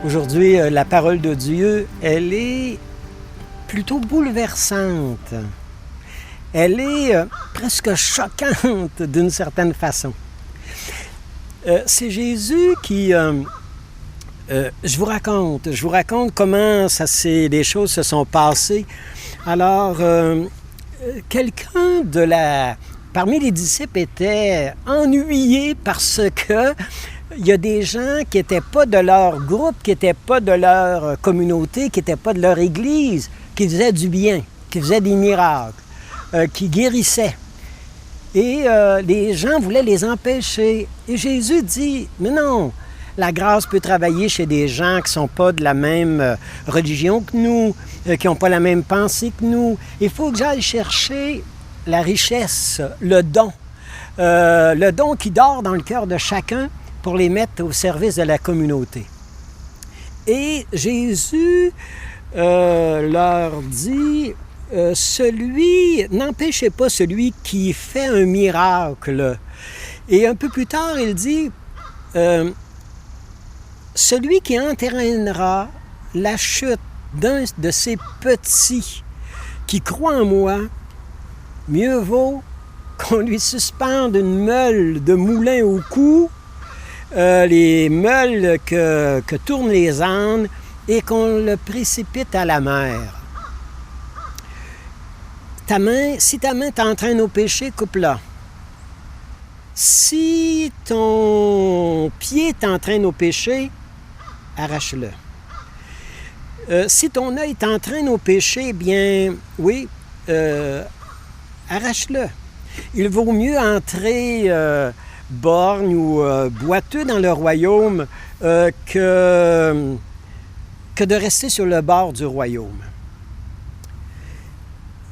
Aujourd'hui, la parole de Dieu, elle est plutôt bouleversante. Elle est presque choquante d'une certaine façon. C'est Jésus qui... je vous raconte comment les choses se sont passées. Alors, quelqu'un parmi les disciples était ennuyé parce que il y a des gens qui n'étaient pas de leur groupe, qui n'étaient pas de leur communauté, qui n'étaient pas de leur église, qui faisaient du bien, qui faisaient des miracles, qui guérissaient. Et les gens voulaient les empêcher. Et Jésus dit, mais non, la grâce peut travailler chez des gens qui ne sont pas de la même religion que nous, qui n'ont pas la même pensée que nous. Il faut que j'aille chercher la richesse, le don qui dort dans le cœur de chacun pour les mettre au service de la communauté. Et Jésus leur dit, n'empêchez pas celui qui fait un miracle. Et un peu plus tard, il dit, celui qui entraînera la chute d'un de ces petits qui croient en moi, mieux vaut qu'on lui suspende une meule de moulin au cou, les meules que tournent les ânes, et qu'on le précipite à la mer. Si ta main t'entraîne au péché, coupe-la. Si ton pied t'entraîne au péché, arrache-le. Si ton œil t'entraîne au péché, bien, oui, arrache-le. Il vaut mieux entrer borgne ou boiteux dans le royaume que de rester sur le bord du royaume.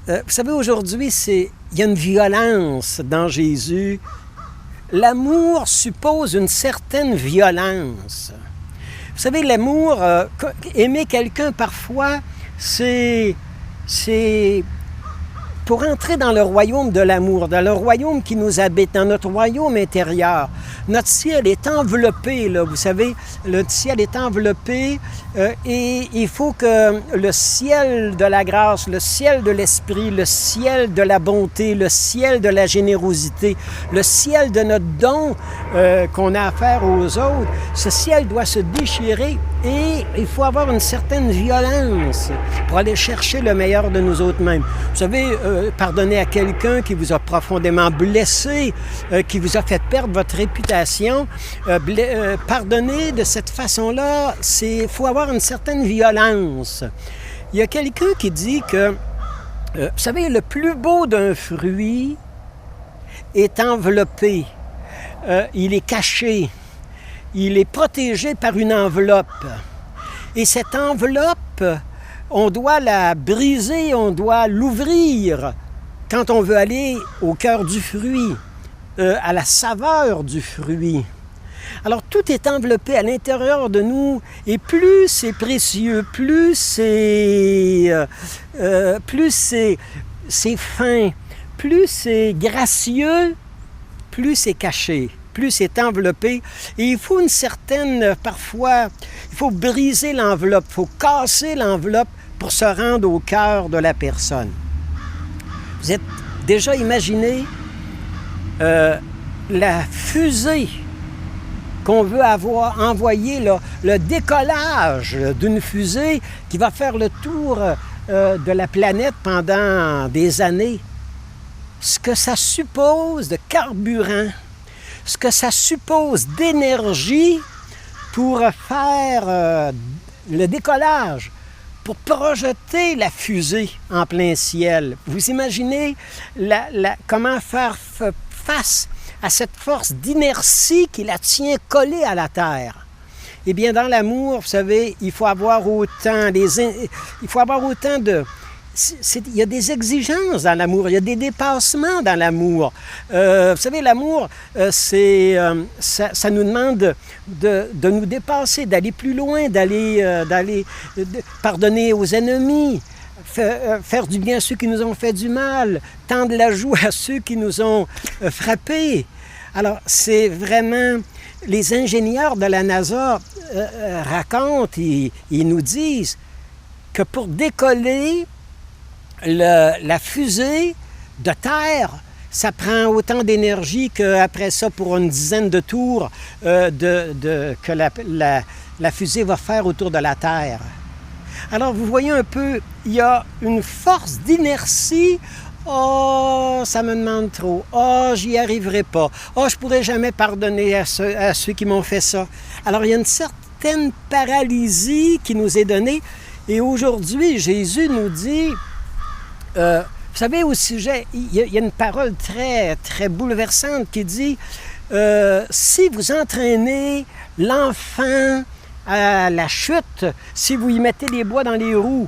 Vous savez, aujourd'hui, il y a une violence dans Jésus. L'amour suppose une certaine violence. Vous savez, l'amour, aimer quelqu'un parfois, c'est pour entrer dans le royaume de l'amour, dans le royaume qui nous habite, dans notre royaume intérieur. Notre ciel est enveloppé, là, vous savez, le ciel est enveloppé et il faut que le ciel de la grâce, le ciel de l'esprit, le ciel de la bonté, le ciel de la générosité, le ciel de notre don qu'on a à faire aux autres, ce ciel doit se déchirer et il faut avoir une certaine violence pour aller chercher le meilleur de nous autres mêmes. Vous savez, pardonner à quelqu'un qui vous a profondément blessé, qui vous a fait perdre votre réputation, pardonner de cette façon-là, il faut avoir une certaine violence. Il y a quelqu'un qui dit que, vous savez, le plus beau d'un fruit est enveloppé, il est caché, il est protégé par une enveloppe. Et cette enveloppe, on doit la briser, on doit l'ouvrir quand on veut aller au cœur du fruit, à la saveur du fruit. Alors, tout est enveloppé à l'intérieur de nous, et plus c'est précieux, plus c'est fin, plus c'est gracieux, plus c'est caché, plus c'est enveloppé. Et il faut parfois, il faut briser l'enveloppe, il faut casser l'enveloppe pour se rendre au cœur de la personne. Vous êtes déjà imaginé la fusée qu'on veut envoyer, le décollage d'une fusée qui va faire le tour de la planète pendant des années. Ce que ça suppose de carburant, ce que ça suppose d'énergie pour faire le décollage, pour projeter la fusée en plein ciel. Vous imaginez comment faire face à cette force d'inertie qui la tient collée à la terre. Eh bien, dans l'amour, vous savez, il faut avoir autant de... il y a des exigences dans l'amour, il y a des dépassements dans l'amour. Vous savez, l'amour, ça nous demande de nous dépasser, d'aller plus loin, d'aller pardonner aux ennemis, faire du bien à ceux qui nous ont fait du mal, tendre la joue à ceux qui nous ont frappés. Alors, c'est vraiment les ingénieurs de la NASA racontent, ils nous disent que pour décoller la fusée de Terre, ça prend autant d'énergie qu'après ça, pour une dizaine de tours que la fusée va faire autour de la Terre. Alors, vous voyez un peu, il y a une force d'inertie. Oh, ça me demande trop. Oh, j'y arriverai pas. Oh, je pourrai jamais pardonner à ceux qui m'ont fait ça. Alors, il y a une certaine paralysie qui nous est donnée. Et aujourd'hui, Jésus nous dit, vous savez, au sujet, il y a une parole très, très bouleversante qui dit, si vous entraînez l'enfant à la chute, si vous y mettez les bois dans les roues,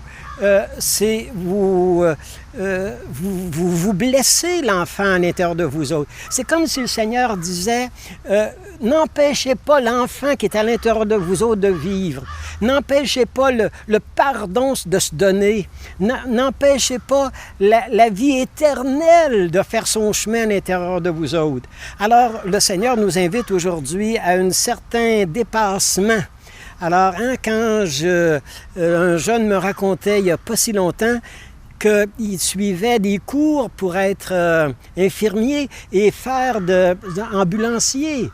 vous blessez l'enfant à l'intérieur de vous autres. C'est comme si le Seigneur disait, n'empêchez pas l'enfant qui est à l'intérieur de vous autres de vivre. N'empêchez pas le pardon de se donner. N'empêchez pas la vie éternelle de faire son chemin à l'intérieur de vous autres. Alors, le Seigneur nous invite aujourd'hui à un certain dépassement. Alors, quand un jeune me racontait il n'y a pas si longtemps qu'il suivait des cours pour être infirmier et faire ambulancier.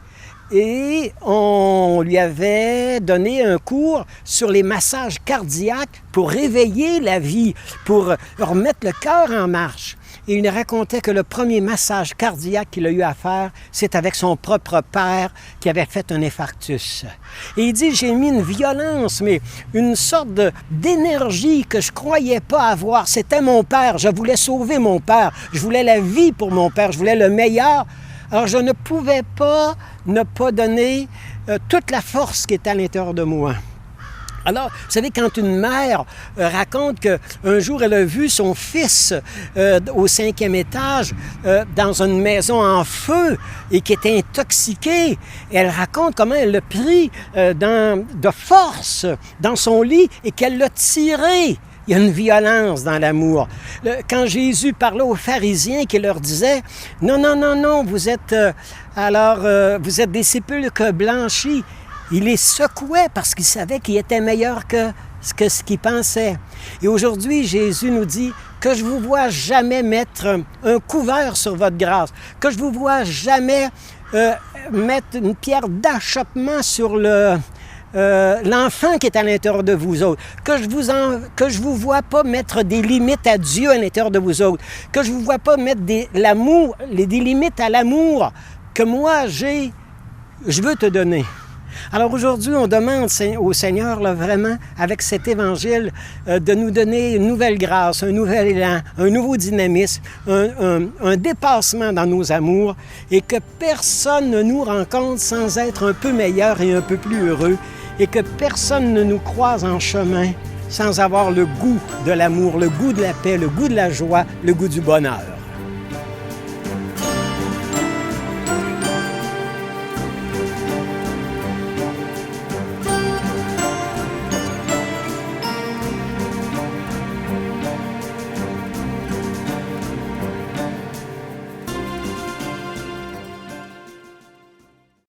Et on lui avait donné un cours sur les massages cardiaques pour réveiller la vie, pour remettre le cœur en marche. Et il racontait que le premier massage cardiaque qu'il a eu à faire, c'est avec son propre père qui avait fait un infarctus. Et il dit, j'ai mis une violence, mais une sorte d'énergie que je ne croyais pas avoir. C'était mon père, je voulais sauver mon père, je voulais la vie pour mon père, je voulais le meilleur. Alors je ne pouvais pas ne pas donner toute la force qui était à l'intérieur de moi. Alors, vous savez, quand une mère raconte qu'un jour, elle a vu son fils au 5e étage dans une maison en feu et qui était intoxiqué, elle raconte comment elle l'a pris de force dans son lit et qu'elle l'a tiré. Il y a une violence dans l'amour. Quand Jésus parlait aux pharisiens qui leur disait « Non, non, non, non, vous êtes vous êtes des sépulcres blanchis », il les secouait parce qu'il savait qu'il était meilleur que ce qu'il pensait. Et aujourd'hui, Jésus nous dit que je ne vous vois jamais mettre un couvert sur votre grâce, que je ne vous vois jamais mettre une pierre d'achoppement sur l'enfant qui est à l'intérieur de vous autres, que je vous vois pas mettre des limites à Dieu à l'intérieur de vous autres, que je vous vois pas mettre des limites à l'amour que moi je veux te donner. Alors aujourd'hui, on demande au Seigneur, là, vraiment, avec cet évangile, de nous donner une nouvelle grâce, un nouvel élan, un nouveau dynamisme, un dépassement dans nos amours, et que personne ne nous rencontre sans être un peu meilleur et un peu plus heureux, et que personne ne nous croise en chemin sans avoir le goût de l'amour, le goût de la paix, le goût de la joie, le goût du bonheur.